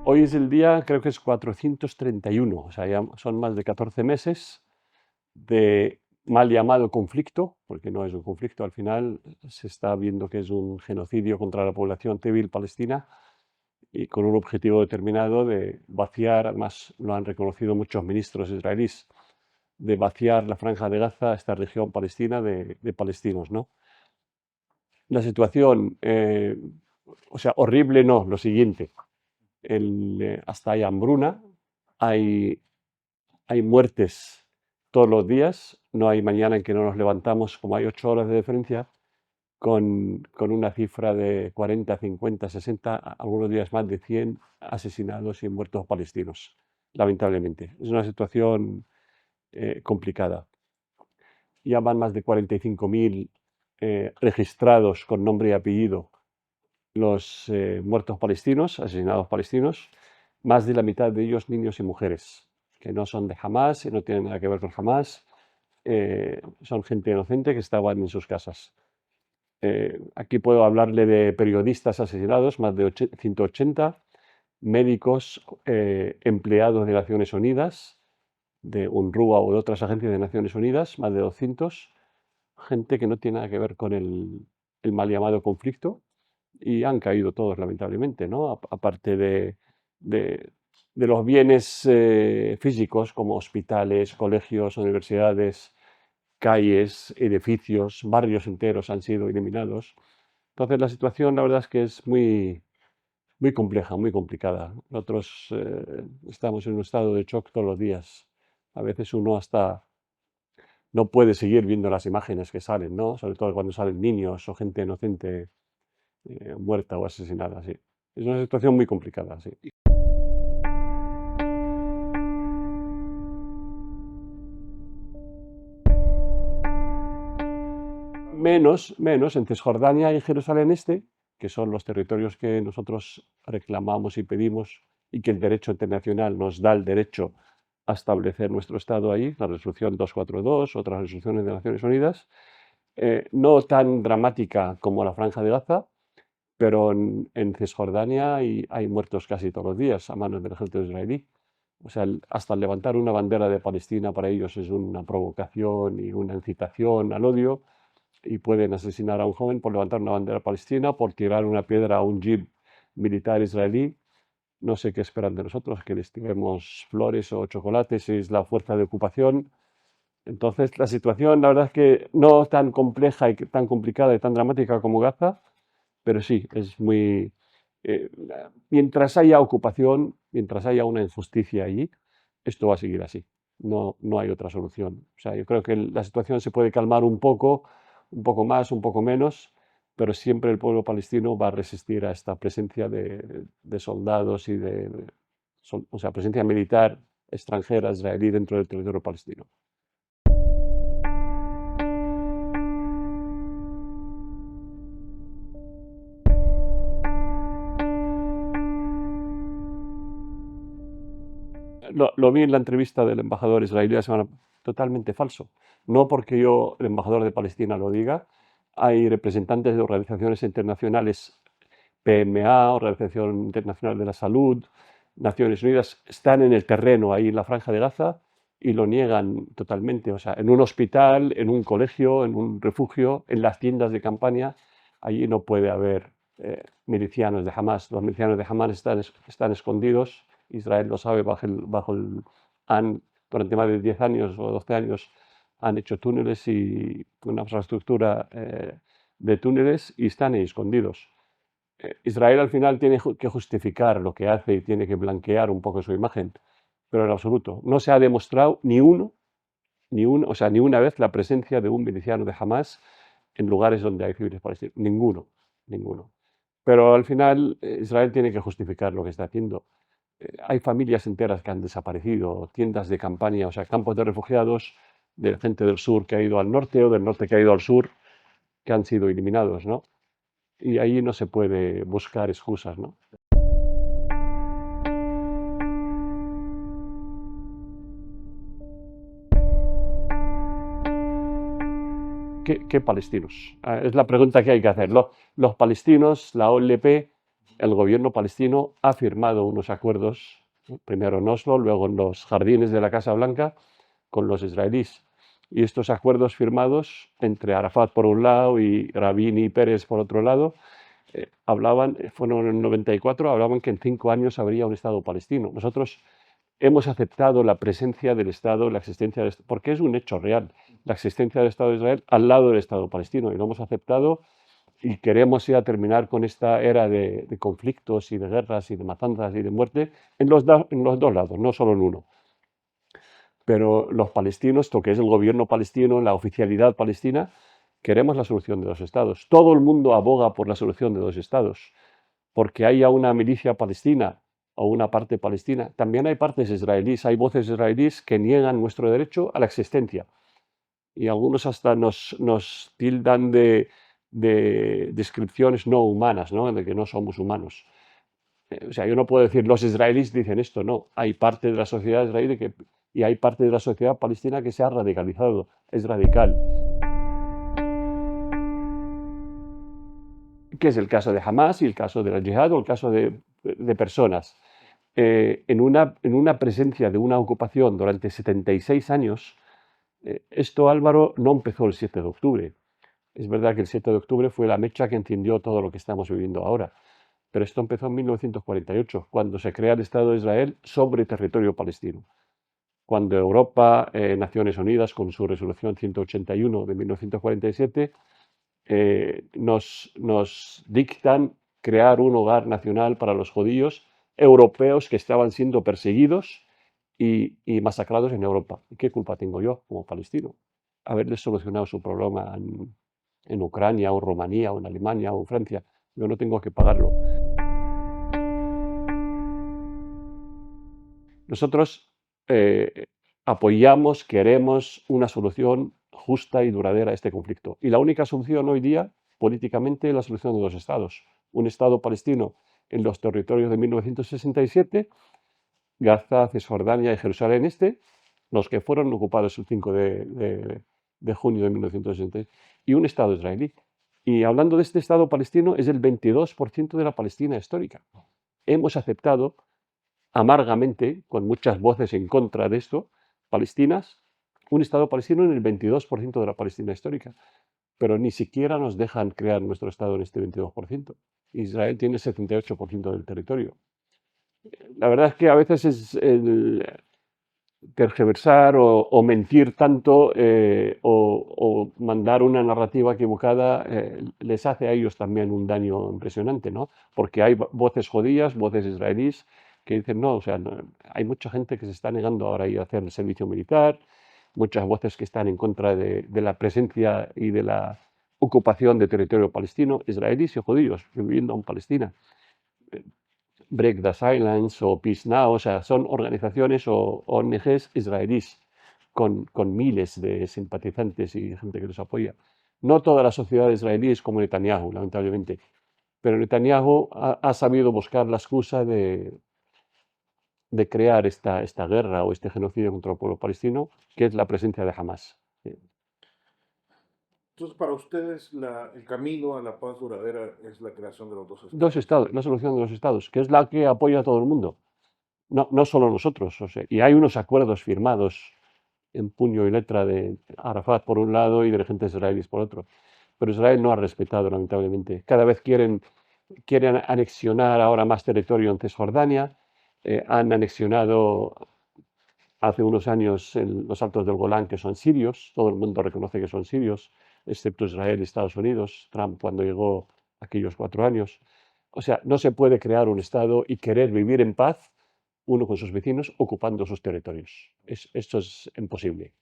Hoy es el día, creo que es 431, o sea, ya son más de 14 meses de mal llamado conflicto, porque no es un conflicto, al final se está viendo que es un genocidio contra la población civil palestina y con un objetivo determinado de vaciar, además lo han reconocido muchos ministros israelíes, de vaciar la Franja de Gaza, esta región palestina, de palestinos, ¿no? La situación, o sea, horrible no, lo siguiente, hasta hay hambruna, hay, hay muertes todos los días, no hay mañana en que no nos levantamos, como hay 8 horas de diferencia, con una cifra de 40, 50, 60, algunos días más de 100 asesinados y muertos palestinos, lamentablemente. Es una situación complicada. Ya van más de 45.000 registrados con nombre y apellido los muertos palestinos, asesinados palestinos, más de la mitad de ellos niños y mujeres, que no son de Hamas, no tienen nada que ver con Hamas, son gente inocente que estaban en sus casas. Aquí puedo hablarle de periodistas asesinados, más de 180, médicos, empleados de Naciones Unidas, de UNRWA o de otras agencias de Naciones Unidas, más de 200, gente que no tiene nada que ver con el mal llamado conflicto, y han caído todos, lamentablemente, ¿no? Aparte de- de los bienes físicos como hospitales, colegios, universidades, calles, edificios, barrios enteros han sido eliminados. Entonces la situación, la verdad es que es muy compleja, muy complicada. Nosotros estamos en un estado de shock todos los días. A veces uno hasta no puede seguir viendo las imágenes que salen, ¿no? Sobre todo cuando salen niños o gente inocente muerta o asesinada, sí. Es una situación muy complicada, sí. Menos en Cisjordania y Jerusalén Este, que son los territorios que nosotros reclamamos y pedimos y que el derecho internacional nos da el derecho a establecer nuestro Estado ahí, la resolución 242, otras resoluciones de Naciones Unidas, no tan dramática como la Franja de Gaza, pero en Cisjordania hay muertos casi todos los días a manos del ejército israelí. O sea, hasta levantar una bandera de Palestina para ellos es una provocación y una incitación al odio, y pueden asesinar a un joven por levantar una bandera palestina, por tirar una piedra a un jeep militar israelí. No sé qué esperan de nosotros, que les tiremos flores o chocolates, es la fuerza de ocupación. Entonces, la situación, la verdad es que no tan compleja y tan complicada y tan dramática como Gaza, pero sí, es muy... mientras haya ocupación, mientras haya una injusticia allí, esto va a seguir así. No hay otra solución. O sea, yo creo que la situación se puede calmar un poco más, un poco menos, pero siempre el pueblo palestino va a resistir a esta presencia de soldados y o sea, presencia militar extranjera israelí dentro del territorio palestino. Lo vi en la entrevista del embajador israelí la semana, totalmente falso. No porque yo, el embajador de Palestina, lo diga. Hay representantes de organizaciones internacionales, PMA, Organización Internacional de la Salud, Naciones Unidas, están en el terreno ahí en la Franja de Gaza y lo niegan totalmente. O sea, en un hospital, en un colegio, en un refugio, en las tiendas de campaña, allí no puede haber milicianos de Hamas. Los milicianos de Hamas están escondidos. Israel lo sabe, durante más de 10 años o 12 años han hecho túneles y una infraestructura de túneles y están ahí escondidos. Israel al final tiene que justificar lo que hace y tiene que blanquear un poco su imagen, pero en absoluto. No se ha demostrado o sea, ni una vez la presencia de un miliciano de Hamas en lugares donde hay civiles palestinos. Ninguno. Pero al final Israel tiene que justificar lo que está haciendo. Hay familias enteras que han desaparecido, tiendas de campaña, o sea, campos de refugiados de gente del sur que ha ido al norte o del norte que ha ido al sur, que han sido eliminados, ¿no? Y ahí no se puede buscar excusas, ¿no? ¿Qué palestinos? Es la pregunta que hay que hacer. Los palestinos, la OLP, el gobierno palestino ha firmado unos acuerdos, primero en Oslo, luego en los jardines de la Casa Blanca, con los israelíes. Y estos acuerdos firmados entre Arafat por un lado y Rabin y Pérez por otro lado, fueron en el 94, hablaban que en 5 años habría un Estado palestino. Nosotros hemos aceptado la presencia del Estado, la existencia del porque es un hecho real, la existencia del Estado de Israel al lado del Estado palestino, y lo hemos aceptado y queremos ya terminar con esta era de conflictos y de guerras y de matanzas y de muerte en los dos lados, no solo en uno. Pero los palestinos, lo que es el gobierno palestino, la oficialidad palestina, queremos la solución de 2 estados. Todo el mundo aboga por la solución de 2 estados, porque haya una milicia palestina o una parte palestina. También hay partes israelíes, hay voces israelíes que niegan nuestro derecho a la existencia. Y algunos hasta nos tildan de descripciones no humanas, ¿no? De que no somos humanos. O sea, yo no puedo decir los israelíes dicen esto, no. Hay parte de la sociedad israelí y hay parte de la sociedad palestina que se ha radicalizado, es radical. Que es el caso de Hamas y el caso de la Yihad o el caso de personas. En una presencia de una ocupación durante 76 años, esto, Álvaro, no empezó el 7 de octubre. Es verdad que el 7 de octubre fue la mecha que encendió todo lo que estamos viviendo ahora. Pero esto empezó en 1948, cuando se crea el Estado de Israel sobre territorio palestino. Cuando Europa, Naciones Unidas, con su resolución 181 de 1947, nos dictan crear un hogar nacional para los judíos europeos que estaban siendo perseguidos y masacrados en Europa. ¿Y qué culpa tengo yo como palestino? Haberles solucionado su problema en Ucrania o Rumanía o en Alemania o en Francia. Yo no tengo que pagarlo. Nosotros apoyamos, queremos una solución justa y duradera a este conflicto. Y la única solución hoy día, políticamente, es la solución de 2 estados. Un Estado palestino en los territorios de 1967, Gaza, Cisjordania y Jerusalén Este, los que fueron ocupados el 5 de junio de 1960, y un Estado israelí. Y hablando de este Estado palestino, es el 22% de la Palestina histórica. Hemos aceptado amargamente, con muchas voces en contra de esto, palestinas, un Estado palestino en el 22% de la Palestina histórica. Pero ni siquiera nos dejan crear nuestro Estado en este 22%. Israel tiene el 78% del territorio. La verdad es que a veces es el tergiversar o mentir tanto o mandar una narrativa equivocada les hace a ellos también un daño impresionante, ¿no? Porque hay voces judías, voces israelíes que dicen no, o sea, hay mucha gente que se está negando ahora a ir a hacer el servicio militar, muchas voces que están en contra de la presencia y de la ocupación de territorio palestino, israelíes y judíos viviendo en Palestina. Break the Silence o Peace Now, o sea, son organizaciones o ONGs israelíes con miles de simpatizantes y gente que los apoya. No toda la sociedad israelí es como Netanyahu, lamentablemente, pero Netanyahu ha sabido buscar la excusa de crear esta guerra o este genocidio contra el pueblo palestino, que es la presencia de Hamas. Entonces, para ustedes, el camino a la paz duradera es la creación de los 2 Dos estados. estados, la solución de los estados, que es la que apoya a todo el mundo, no solo nosotros. O sea, y hay unos acuerdos firmados en puño y letra de Arafat por un lado y dirigentes israelíes por otro. Pero Israel no ha respetado, lamentablemente. Cada vez quieren anexionar ahora más territorio en Cisjordania. Han anexionado hace unos años los altos del Golán, que son sirios. Todo el mundo reconoce que son sirios, excepto Israel y Estados Unidos. Trump cuando llegó aquellos 4 años. O sea, no se puede crear un Estado y querer vivir en paz uno con sus vecinos ocupando sus territorios. Esto es imposible.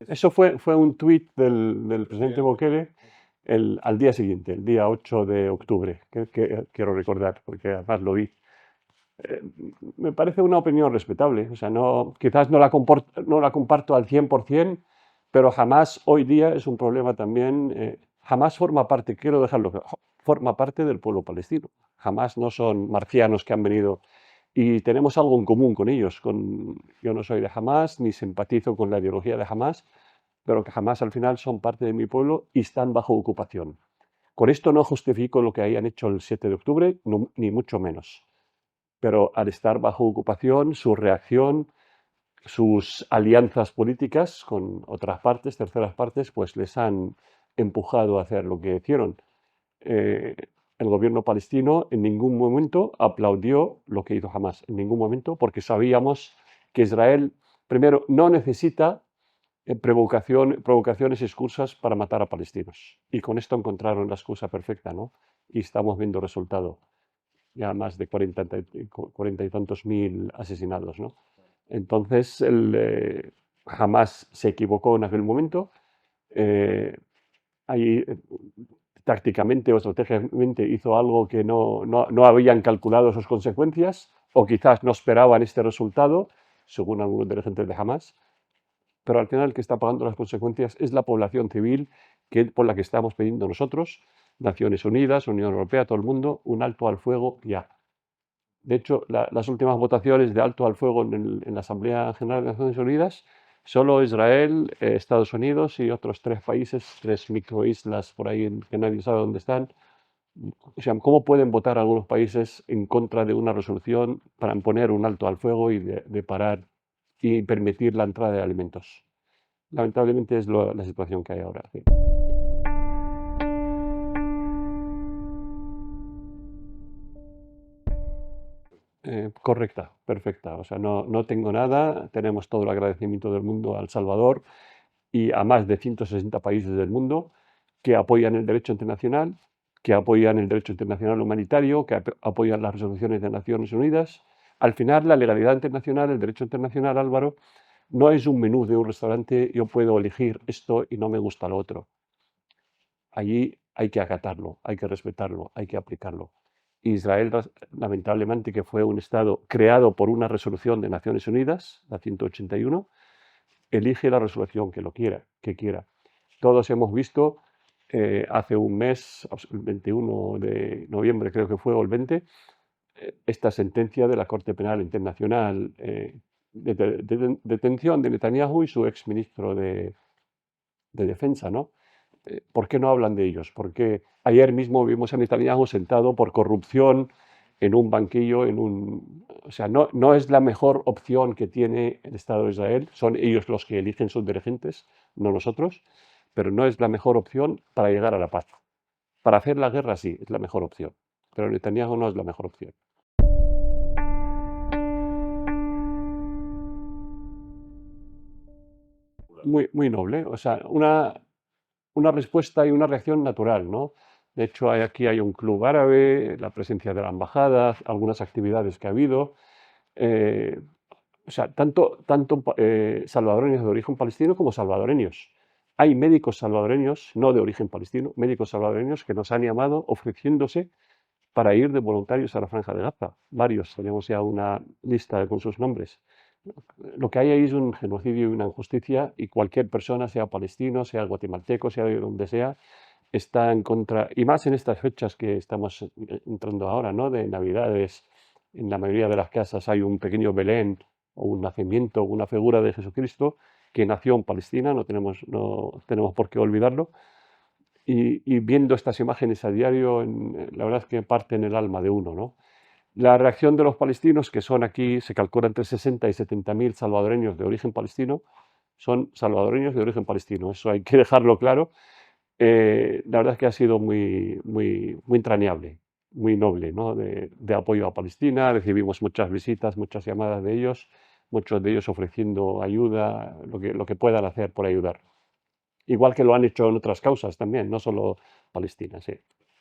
Eso fue un tuit del presidente Bukele al día siguiente, el día 8 de octubre, que quiero recordar, porque además lo vi. Eh, Me parece una opinión respetable. O sea, quizás no la comparto al 100%, pero jamás hoy día es un problema también. Jamás forma parte, quiero dejarlo claro, forma parte del pueblo palestino. Jamás no son marcianos que han venido y tenemos algo en común con ellos. Yo no soy de Hamas ni simpatizo con la ideología de Hamas, pero que Hamás al final son parte de mi pueblo y están bajo ocupación. Con esto no justifico lo que hayan hecho el 7 de octubre, ni mucho menos. Pero al estar bajo ocupación, su reacción, sus alianzas políticas con otras partes, terceras partes, pues les han empujado a hacer lo que hicieron. El gobierno palestino en ningún momento aplaudió lo que hizo Hamás, en ningún momento, porque sabíamos que Israel, primero, no necesita provocaciones y excusas para matar a palestinos. Y con esto encontraron la excusa perfecta, ¿no? Y estamos viendo el resultado. Ya más de 40 y tantos mil asesinados, ¿no? Entonces, Hamás se equivocó en aquel momento. Ahí, tácticamente o estratégicamente hizo algo que no habían calculado sus consecuencias, o quizás no esperaban este resultado, según algunos dirigentes de Hamás. Pero al final el que está pagando las consecuencias es la población civil, por la que estamos pidiendo nosotros, Naciones Unidas, Unión Europea, todo el mundo, un alto al fuego ya. De hecho, las últimas votaciones de alto al fuego en la Asamblea General de Naciones Unidas, solo Israel, Estados Unidos y otros 3 países, 3 microislas por ahí que nadie sabe dónde están. O sea, ¿cómo pueden votar algunos países en contra de una resolución para imponer un alto al fuego y de parar y permitir la entrada de alimentos? Lamentablemente es la situación que hay ahora. Sí. Correcta, perfecta. O sea, no tengo nada. Tenemos todo el agradecimiento del mundo al Salvador y a más de 160 países del mundo que apoyan el derecho internacional, que apoyan el derecho internacional humanitario, que apoyan las resoluciones de Naciones Unidas. Al final, la legalidad internacional, el derecho internacional, Álvaro, no es un menú de un restaurante, yo puedo elegir esto y no me gusta lo otro. Allí hay que acatarlo, hay que respetarlo, hay que aplicarlo. Israel, lamentablemente, que fue un Estado creado por una resolución de Naciones Unidas, la 181, elige la resolución que quiera. Todos hemos visto hace un mes, el 21 de noviembre creo que fue, o el 20, esta sentencia de la Corte Penal Internacional de detención de Netanyahu y su exministro de Defensa, ¿no? ¿Por qué no hablan de ellos? Porque ayer mismo vimos a Netanyahu sentado por corrupción en un banquillo, o sea, no es la mejor opción que tiene el Estado de Israel, son ellos los que eligen sus dirigentes, no nosotros, pero no es la mejor opción para llegar a la paz. Para hacer la guerra sí, es la mejor opción, pero Netanyahu no es la mejor opción. Muy noble, o sea, una respuesta y una reacción natural, ¿no? De hecho, aquí hay un club árabe, la presencia de la embajada, algunas actividades que ha habido. eh, o sea, tanto salvadoreños de origen palestino como salvadoreños. Hay médicos salvadoreños, no de origen palestino, médicos salvadoreños que nos han llamado ofreciéndose para ir de voluntarios a la Franja de Gaza. Varios, tenemos ya una lista con sus nombres. Lo que hay ahí es un genocidio y una injusticia, y cualquier persona, sea palestino, sea guatemalteco, sea de donde sea, está en contra, y más en estas fechas que estamos entrando ahora, ¿no? De Navidades. En la mayoría de las casas hay un pequeño Belén o un nacimiento, una figura de Jesucristo que nació en Palestina, no tenemos por qué olvidarlo. Y viendo estas imágenes a diario, la verdad es que parten el alma de uno, ¿no? La reacción de los palestinos, que son aquí, se calcula entre 60 y 70 mil salvadoreños de origen palestino, son salvadoreños de origen palestino, eso hay que dejarlo claro. La verdad es que ha sido muy entrañable, muy noble, ¿no? de apoyo a Palestina. Recibimos muchas visitas, muchas llamadas de ellos, muchos de ellos ofreciendo ayuda, lo que puedan hacer por ayudar. Igual que lo han hecho en otras causas también, no solo Palestina, sí.